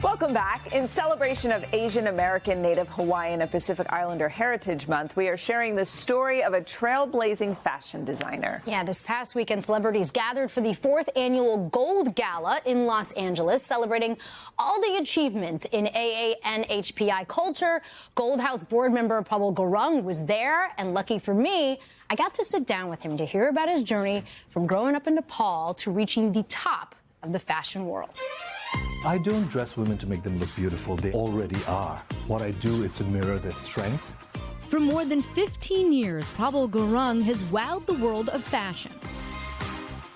Welcome back. In celebration of Asian American, Native Hawaiian, and Pacific Islander Heritage Month, we are sharing the story of a trailblazing fashion designer. Yeah, this past weekend, celebrities gathered for the 4th annual Gold Gala in Los Angeles, celebrating all the achievements in AANHPI culture. Gold House board member Prabal Gurung was there, and lucky for me, I got to sit down with him to hear about his journey from growing up in Nepal to reaching the top of the fashion world. I don't dress women to make them look beautiful. They already are. What I do is to mirror their strengths. For more than 15 years, Prabal Gurung has wowed the world of fashion.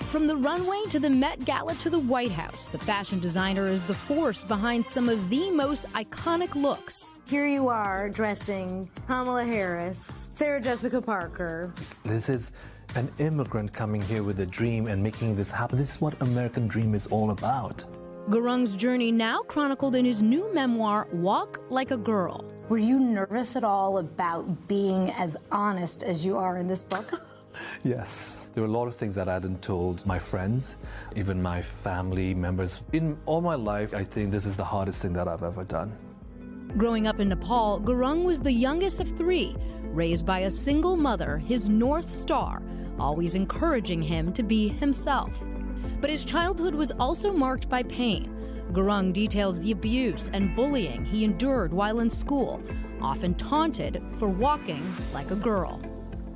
From the runway to the Met Gala to the White House, the fashion designer is the force behind some of the most iconic looks. Here you are dressing Kamala Harris, Sarah Jessica Parker. This is an immigrant coming here with a dream and making this happen. This is what American dream is all about. Gurung's journey now chronicled in his new memoir, Walk Like a Girl. Were you nervous at all about being as honest as you are in this book? Yes. There were a lot of things that I hadn't told my friends, even my family members. In all my life, I think this is the hardest thing that I've ever done. Growing up in Nepal, Gurung was the youngest of 3, raised by a single mother, his North Star, always encouraging him to be himself. But his childhood was also marked by pain. Gurung details the abuse and bullying he endured while in school, often taunted for walking like a girl.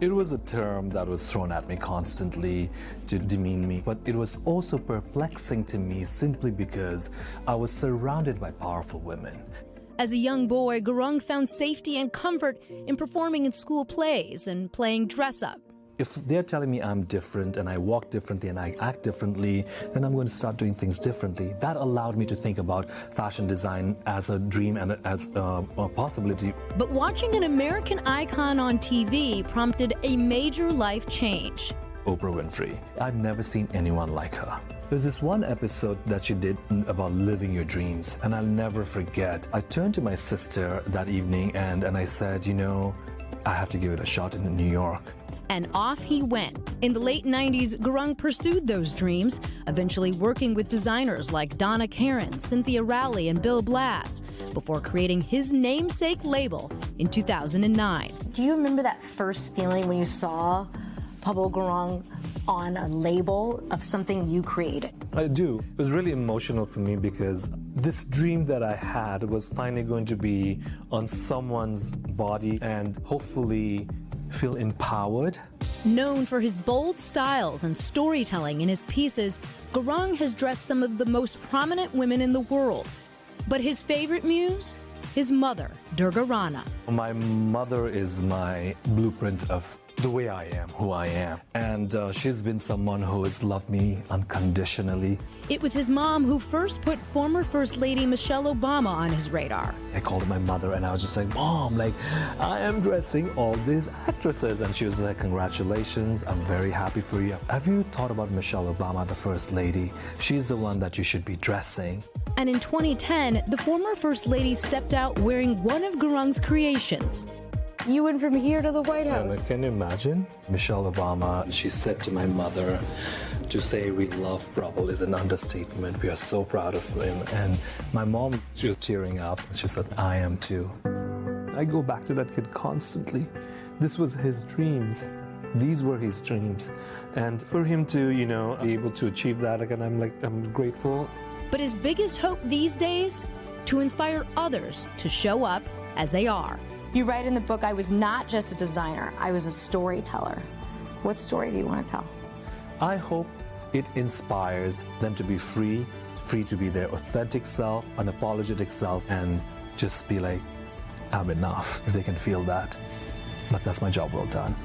It was a term that was thrown at me constantly to demean me, but it was also perplexing to me simply because I was surrounded by powerful women. As a young boy, Gurung found safety and comfort in performing in school plays and playing dress-up. If they're telling me I'm different and I walk differently and I act differently, then I'm going to start doing things differently. That allowed me to think about fashion design as a dream and as a possibility. But watching an American icon on TV prompted a major life change. Oprah Winfrey. I've never seen anyone like her. There's this one episode that she did about living your dreams, and I'll never forget. I turned to my sister that evening and I said, you know, I have to give it a shot in New York. And off he went. In the late 90s, Gurung pursued those dreams, eventually working with designers like Donna Karan, Cynthia Rowley, and Bill Blass, before creating his namesake label in 2009. Do you remember that first feeling when you saw Prabal Gurung on a label of something you created? I do. It was really emotional for me because this dream that I had was finally going to be on someone's body and hopefully feel empowered. Known for his bold styles and storytelling in his pieces, Gurung has dressed some of the most prominent women in the world. But his favorite muse? His mother, Durga Rana. My mother is my blueprint of the way I am, who I am. And she's been someone who has loved me unconditionally. It was his mom who first put former First Lady Michelle Obama on his radar. I called her my mother and I was just like, Mom, like, I am dressing all these actresses. And she was like, congratulations, I'm very happy for you. Have you thought about Michelle Obama, the First Lady? She's the one that you should be dressing. And in 2010, the former First Lady stepped out wearing one of Gurung's creations. You went from here to the White House. Can you imagine? Michelle Obama, she said to my mother, to say we love Prabal is an understatement. We are so proud of him. And my mom, she was tearing up. She said, I am too. I go back to that kid constantly. This was his dreams. These were his dreams. And for him to, you know, be able to achieve that again, I'm grateful. But his biggest hope these days? To inspire others to show up as they are. You write in the book, I was not just a designer, I was a storyteller. What story do you want to tell? I hope it inspires them to be free to be their authentic self, unapologetic self, and just be like, I'm enough, if they can feel that. But that's my job well done.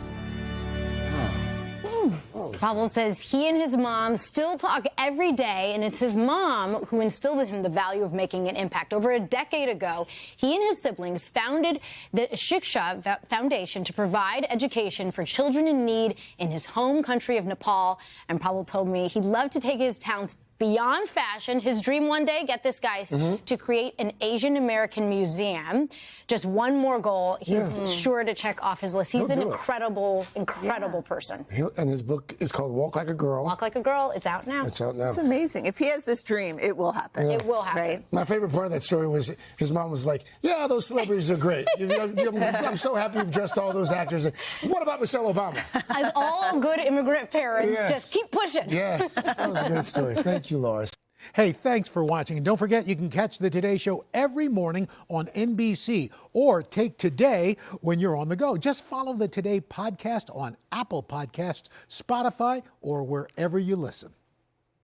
Prabal says he and his mom still talk every day, and it's his mom who instilled in him the value of making an impact. Over a decade ago, he and his siblings founded the Shiksha Foundation to provide education for children in need in his home country of Nepal. And Prabal told me he'd love to take his talents beyond fashion. His dream one day, get this, guys, to create an Asian American museum. Just one more goal. He's sure to check off his list. He's an incredible person. And his book is called Walk Like a Girl. Walk Like a Girl. It's out now. It's out now. It's amazing. If he has this dream, it will happen. It will happen. Right? My favorite part of that story was his mom was like, yeah, those celebrities are great. I'm so happy you've dressed all those actors. What about Michelle Obama? As all good immigrant parents, just keep pushing. Yes, that was a great story. Thank you, Laura. Hey, thanks for watching. And don't forget, you can catch the Today Show every morning on NBC or take Today when you're on the go. Just follow the Today podcast on Apple Podcasts, Spotify, or wherever you listen.